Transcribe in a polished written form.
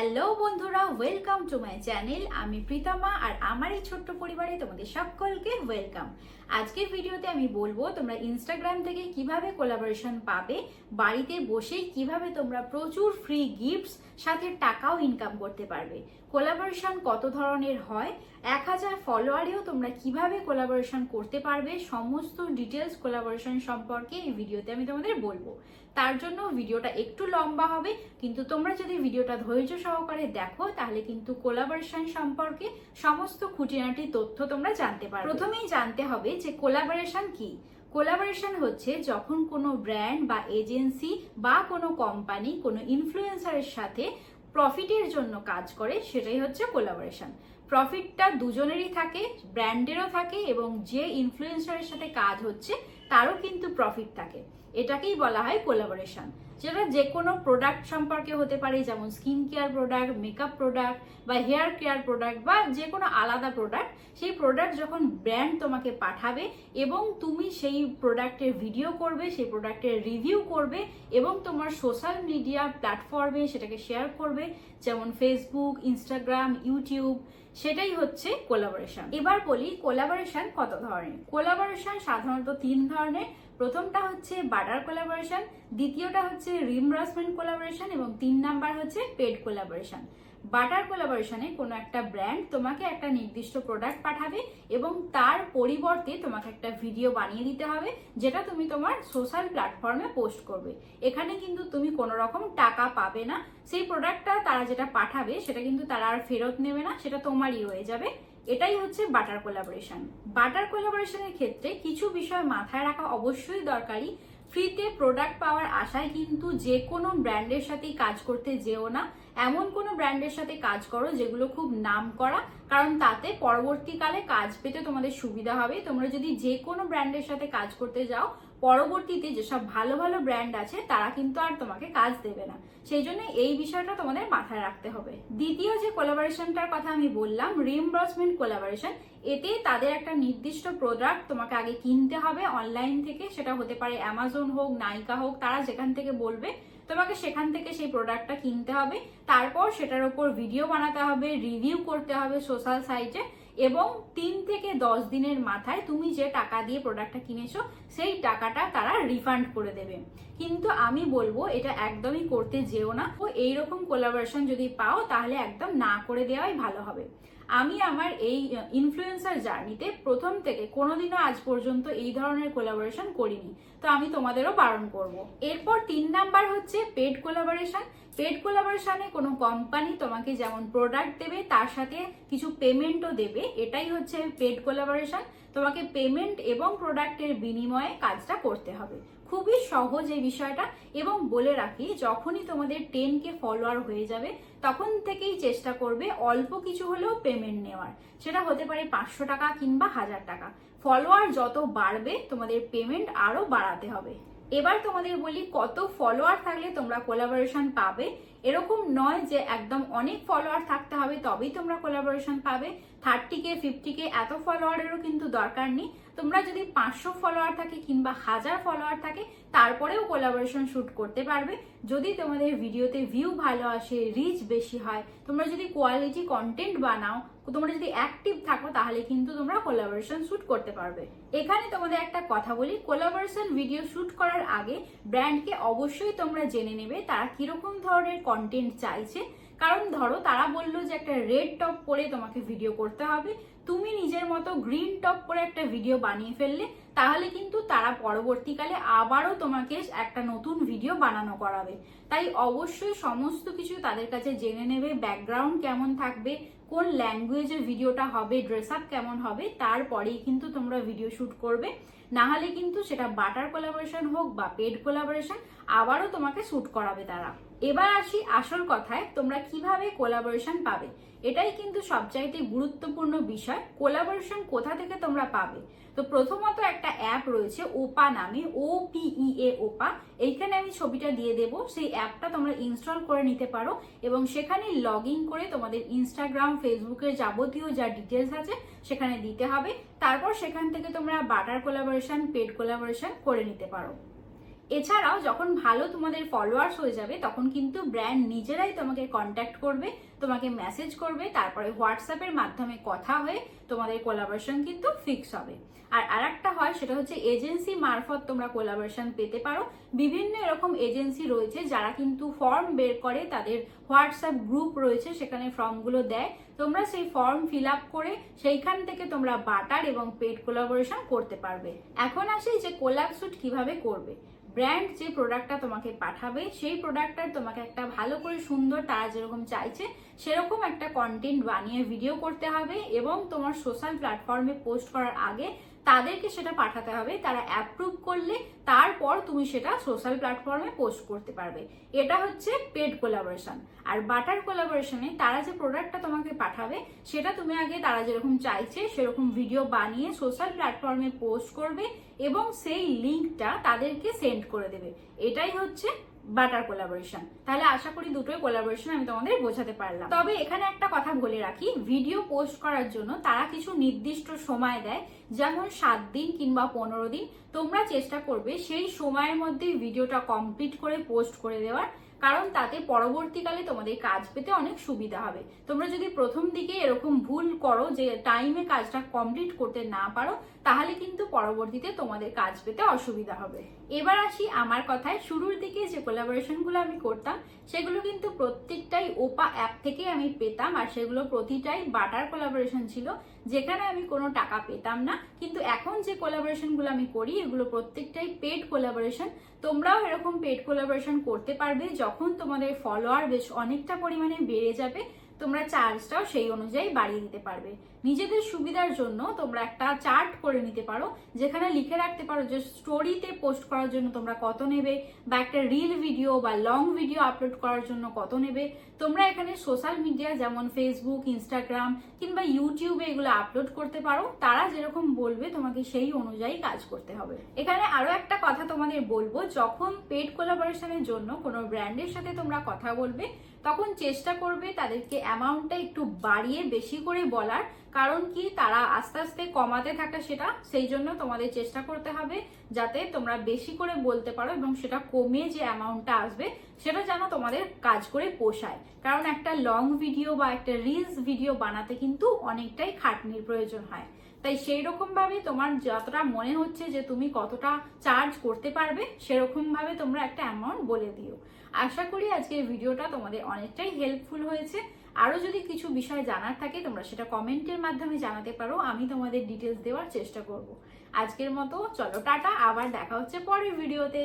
Hello বন্ধুরা, welcome to my channel. আমি প্রীতমা আর আমার এই ছোট্ট পরিবারে তোমাদের সকলকে ওয়েলকাম। আজকের ভিডিওতে আমি বলবো তোমরা ইনস্টাগ্রাম থেকে কিভাবে কোলাবোরেশন পাবে, বাড়িতে বসেই কিভাবে তোমরা প্রচুর ফ্রি গিফটস সাথে টাকাও ইনকাম করতে পারবে। কোলাবোরেশন কত ধরনের হয়, 1000 ফলোয়ারেও তোমরা কিভাবে কোলাবোরেশন করতে পারবে, সমস্ত ডিটেলস কোলাবোরেশন সম্পর্কে এই ভিডিওতে আমি তোমাদের বলবো। তার জন্য ভিডিওটা একটু লম্বা হবে, কিন্তু তোমরা যদি ভিডিওটা ধৈর্য সহকারে দেখো তাহলে কিন্তু কোলাবোরেশন সম্পর্কে সমস্ত খুঁটিনাটি তথ্য তোমরা জানতে পারবে। প্রথমেই জানতে হবে যে কোলাবোরেশন কি। কোলাবোরেশন হচ্ছে যখন কোনো ব্র্যান্ড বা এজেন্সি বা কোনো কোম্পানি কোনো ইনফ্লুয়েন্সারের সাথে প্রফিটের জন্য কাজ করে, সেটাই হচ্ছে কোলাবোরেশন। প্রফিটটা দুজনেরই থাকে, ব্র্যান্ডেরও থাকে এবং যে ইনফ্লুয়েন্সারের সাথে কাজ হচ্ছে তারও কিন্তু প্রফিট থাকে। এটাকেই বলা হয় কোলাবোরেশন। যেটা যে কোনো প্রোডাক্ট সম্পর্কে হতে পারে, যেমন skin care product, makeup product বা হেয়ার কেয়ার প্রোডাক্ট বা যে কোনো আলাদা প্রোডাক্ট। সেই প্রোডাক্ট যখন ব্র্যান্ড তোমাকে পাঠাবে এবং তুমি সেই প্রোডাক্টের ভিডিও করবে, সেই প্রোডাক্টের রিভিউ করবে এবং তোমার সোশ্যাল মিডিয়া প্ল্যাটফর্মে সেটাকে শেয়ার করবে, যেমন ফেসবুক, ইনস্টাগ্রাম, ইউটিউব, সেটাই হচ্ছে কোলাবোরেশন। এবার বলি কোলাবোরেশন কত ধরনের। কোলাবোরেশন সাধারণত 3 ধরনের। প্রথমটা হচ্ছে বাটার কোলাবোরেশন, দ্বিতীয়টা হচ্ছে রিইম্বার্সমেন্ট কোলাবোরেশন এবং 3 নাম্বার হচ্ছে পেড কোলাবোরেশন। বাটার কোলাবোরেশনে কোনো একটা ব্র্যান্ড তোমাকে একটা নির্দিষ্ট প্রোডাক্ট পাঠাবে এবং তার পরিবর্তে তোমাকে একটা ভিডিও বানিয়ে দিতে হবে, যেটা তুমি তোমার সোশ্যাল প্ল্যাটফর্মে পোস্ট করবে। এখানে কিন্তু তুমি কোনো রকম টাকা পাবে না। সেই প্রোডাক্টটা তারা যেটা পাঠাবে সেটা কিন্তু তারা আর ফেরত নেবে না, সেটা তোমারই রয়ে যাবে। এটাই হচ্ছে বাটার কোলাবোরেশন। বাটার কোলাবোরেশনের ক্ষেত্রে কিছু বিষয় মাথায় রাখা অবশ্যই দরকারি। ফ্রিতে প্রোডাক্ট পাওয়ার আশায় কিন্তু যে কোনো ব্র্যান্ডের সাথেই কাজ করতে যেও না। এমন কোনো ব্র্যান্ডের সাথে কাজ করো যেগুলো খুব নাম করা, কারণ তাতে পরবর্তীকালে কাজ পেতে তোমাদের সুবিধা হবে। তোমরা যদি যে কোনো ব্র্যান্ডের সাথে কাজ করতে যাও, পরবর্তীতে যেসব ভালো ভালো ব্র্যান্ড আছে তারা কিন্তু আর তোমাকে কাজ দেবে না। সেই জন্য এই বিষয়টা তোমাদের মাথায় রাখতে হবে। দ্বিতীয় যে কোলাবোরেশনটার কথা আমি বললাম, রিইম্বার্সমেন্ট কোলাবোরেশন। এতে তাদের একটা নির্দিষ্ট প্রোডাক্ট তোমাকে আগে কিনতে হবে অনলাইন থেকে, সেটা হতে পারে অ্যামাজন হোক, নাইকা হোক, তারা যেখান থেকে বলবে তোমাকে সেখান থেকে সেই প্রোডাক্টটা কিনতে হবে। তারপর সেটার উপর ভিডিও বানাতে হবে, রিভিউ করতে হবে সোশ্যাল সাইটে এবং 3 থেকে 10 দিনের মাথায় তুমি যে টাকা দিয়ে প্রোডাক্টটা কিনেছো সেই টাকাটা তারা রিফান্ড করে দেবে। কিন্তু আমি বলবো এটা একদমই করতে যেও না। ও এইরকম কোলাবোরেশন যদি পাও তাহলে একদম না করে দেওয়াই ভালো হবে। আমি আমার এই ইনফ্লুয়েন্সার জার্নিতে প্রথম থেকে কোনোদিনও আজ পর্যন্ত এই ধরনের কোলাবোরেশন করিনি, তো আমি তোমাদেরও বারণ করব। এরপর 3 নাম্বার হচ্ছে পেড কোলাবোরেশন। পেড কোলাবোরেশনে কোনো কোম্পানি তোমাকে যেমন প্রোডাক্ট দেবে তার সাথে কিছু পেমেন্টও দেবে, এটাই হচ্ছে পেড কোলাবোরেশন। তোমাকে পেমেন্ট এবং প্রোডাক্টের বিনিময়ে কাজটা করতে হবে। খুবই সহজ এই বিষয়টা। এবং বলে রাখি, যখনই তোমাদের 10K ফলোয়ার হয়ে যাবে তখন থেকেই চেষ্টা করবে অল্প কিছু হলেও পেমেন্ট নেওয়ার। সেটা হতে পারে 500 টাকা কিংবা 1000 টাকা। ফলোয়ার যত বাড়বে তোমাদের পেমেন্ট আরো বাড়াতে হবে। এবার তোমাদের বলি কত ফলোয়ার থাকলে তোমরা কোলাবোরেশন পাবে। এরকম নয় যে একদম অনেক ফলোয়ার থাকতে হবে তবেই তোমরা কোলাবোরেশন পাবে। 30K 50K এত ফলোয়ারেরও কিন্তু দরকার নেই। তোমরা যদি 500 ফলোয়ার থাকে কিংবা 1000 ফলোয়ার থাকে তারপরেও কোলাবোরেশন শুট করতে পারবে, যদি তোমাদের ভিডিওতে ভিউ ভালো আসে, রিচ বেশি হয়, তোমরা যদি কোয়ালিটি কন্টেন্ট বানাও, তোমরা যদি অ্যাক্টিভ থাকো, তাহলে কিন্তু তোমরা কোলাবোরেশন শুট করতে পারবে। এখানে তোমাদের একটা কথা বলি, কোলাবোরেশন ভিডিও শুট করার আগে ব্র্যান্ডকে অবশ্যই তোমরা জেনে নেবে তারা কিরকম ধরনের কন্টেন্ট চাইছে। কারণ ধরো তারা বললো যে একটা রেড টপ পরে তোমাকে ভিডিও করতে হবে, তুমি নিজের মতো গ্রিন টপ পরে একটা ভিডিও বানিয়ে ফেললে, তাহলে কিন্তু তারা পরবর্তীকালে আবারও তোমাকে একটা নতুন ভিডিও বানানো করাবে। তাই অবশ্যই সমস্ত কিছু তাদের কাছে জেনে নেবে, ব্যাকগ্রাউন্ড কেমন থাকবে, কোন ল্যাঙ্গুয়েজের ভিডিওটা হবে, ড্রেস আপ কেমন হবে, তারপরেই কিন্তু তোমরা ভিডিও শুট করবে। না হলে কিন্তু সেটা বাটার কোলাবোরেশন হোক বা পেড কোলাবোরেশন, আবারও তোমাকে শুট করাবে তারা। এবার আসি আসল কথায়, তোমরা কিভাবে কোলাবোরেশন পাবে। এটাই কিন্তু সবচাইতে গুরুত্বপূর্ণ বিষয়। কোলাবোরেশন কোথা থেকে তোমরা পাবে? তো প্রথমত একটা অ্যাপ রয়েছে ওপা নামে, OPEA ওপা। এইখানে আমি ছবিটা দিয়ে দেব, সেই অ্যাপটা তোমরা ইনস্টল করে নিতে পারো এবং সেখানে লগ ইন করে তোমাদের ইনস্টাগ্রাম, ফেসবুকের যাবতীয় যা ডিটেলস আছে সেখানে দিতে হবে। তারপর সেখান থেকে তোমরা বাটার কোলাবোরেশন, পেড কোলাবোরেশন করে নিতে পারো। এছাড়াও যখন ভালো তোমাদের ফলোয়ার্স হয়ে যাবে তখন কিন্তু ব্র্যান্ড নিজেরাই তোমাকে কন্ট্যাক্ট করবে, তোমাকে মেসেজ করবে, তারপরে হোয়াটসঅ্যাপের মাধ্যমে কথা হয়ে তোমাদের কোলাবোরেশন কিন্তু ফিক্স হবে। আর আরেকটা হয় সেটা হচ্ছে এজেন্সি মারফত তোমরা কোলাবোরেশন পেতে পারো। বিভিন্ন এরকম এজেন্সি রয়েছে যারা কিন্তু ফর্ম বের করে, তাদের হোয়াটসঅ্যাপ গ্রুপ রয়েছে, সেখানে ফর্মগুলো দেয়। তোমরা সেই ফর্ম ফিল আপ করে সেইখান থেকে তোমরা বাটার এবং পেড কোলাবোরেশন করতে পারবে। এখন আসি যে কোলাব শুট কিভাবে করবে। ব্র্যান্ড যে প্রোডাক্টটা তোমাকে পাঠাবে সেই প্রোডাক্টটার তোমাকে একটা ভালো করে সুন্দর, তারা যেরকম চাইছে সেরকম একটা কন্টেন্ট বানিয়ে ভিডিও করতে হবে এবং তোমার সোশ্যাল প্ল্যাটফর্মে পোস্ট করার আগে তাদেরকে সেটা পাঠাতে হবে। তারা অ্যাপ্রুভ করলে তারপর তুমি সেটা সোশ্যাল প্ল্যাটফর্মে পোস্ট করতে পারবে। এটা হচ্ছে পেড কোলাবোরেশন। আর বাটার কোলাবোরেশনে তারা যে প্রোডাক্টটা তোমাকে পাঠাবে সেটা তুমি আগে তারা যেরকম চাইছে সেরকম ভিডিও বানিয়ে সোশ্যাল প্ল্যাটফর্মে পোস্ট করবে এবং সেই লিঙ্কটা তাদেরকে সেন্ড করে দেবে। এটাই হচ্ছে বাটার কোলাবোরেশন। তাহলে আশা করি দুটোই কোলাবোরেশন আমি তোমাদের বোঝাতে পারলাম। তবে এখানে একটা কথা বলে রাখি, ভিডিও পোস্ট করার জন্য তারা কিছু নির্দিষ্ট সময় দেয়, যেমন 7 দিন কিংবা 15 দিন। তোমরা চেষ্টা করবে সেই সময়ের মধ্যে ভিডিওটা কমপ্লিট করে পোস্ট করে দেওয়ার, কারণ তাতে পরবর্তীকালে তোমাদের কাজ পেতে অনেক সুবিধা হবে। তোমরা যদি প্রথম দিকে এরকম ভুল করো যে টাইমে কাজটা কমপ্লিট করতে না পারো, তাহলে কিন্তু পরবর্তীতে তোমাদের কাজ পেতে অসুবিধা হবে। এবার আসি আমার কথায়। শুরুর দিকে যে কোলাবোরেশনগুলো আমি করতাম সেগুলো কিন্তু প্রত্যেকটাই ওপা অ্যাপ থেকে আমি পেতাম, আর সেগুলো প্রতিটাই বাটার কোলাবোরেশন ছিল, যেখানে আমি কোনো টাকা পেতাম না। কিন্তু এখন যে কোলাবোরেশনগুলো আমি করি এগুলো প্রত্যেকটাই পেড কোলাবোরেশন। তোমরাও এরকম পেড কোলাবোরেশন করতে পারবে যখন তোমাদের ফলোয়ার বেশ অনেকটা পরিমাণে বেড়ে যাবে। তোমরা চার্জটাও সেই অনুযায়ী বাড়িয়ে দিতে পারবে। নিজেদের সুবিধার জন্য তোমরা একটা চার্ট করে নিতে পারো, যেখানে লিখে রাখতে পারো যে স্টোরিতে পোস্ট করার জন্য তোমরা কত নেবে, বা একটা রিল ভিডিও বা লং ভিডিও আপলোড করার জন্য কত নেবে। তোমরা এখানে সোশ্যাল মিডিয়া যেমন ফেসবুক, ইনস্টাগ্রাম কিংবা ইউটিউবে এগুলো আপলোড করতে পারো। তারা যেরকম বলবে তোমাকে সেই অনুযায়ী কাজ করতে হবে। এখানে আরো একটা কথা তোমাদের বলবো, যখন পেড কোলাবোরেশনের জন্য কোনো ব্র্যান্ডের সাথে তোমরা কথা বলবে তখন চেষ্টা করবে তাদেরকে অ্যামাউন্টটা একটু বাড়িয়ে বেশি করে বলার। কারণ কি, তারা আস্তে আস্তে কমাতে থাকে সেটা, সেই জন্য তোমাদের চেষ্টা করতে হবে যাতে তোমরা বেশি করে বলতে পারো এবং সেটা কমে যে অ্যামাউন্টটা আসবে সেটা যেন তোমাদের কাজ করে পোষায়। কারণ একটা লং ভিডিও বা একটা রিলস ভিডিও বানাতে কিন্তু অনেকটাই খাটনির প্রয়োজন হয়। তাই সেই রকম ভাবে তোমার যতটা মনে হচ্ছে যে তুমি কতটা চার্জ করতে পারবে সেরকম ভাবে তোমরা একটা অ্যামাউন্ট বলে দিও। আশা করি আজকের ভিডিওটা তোমাদের অনেকটাই হেল্পফুল হয়েছে। আরো যদি কিছু বিষয় জানার থাকে তোমরা সেটা কমেন্টের মাধ্যমে জানাতে পারো, আমি তোমাদের ডিটেলস দেওয়ার চেষ্টা করব। আজকের মতো চলো টাটা, আবার দেখা হচ্ছে পরের ভিডিওতে।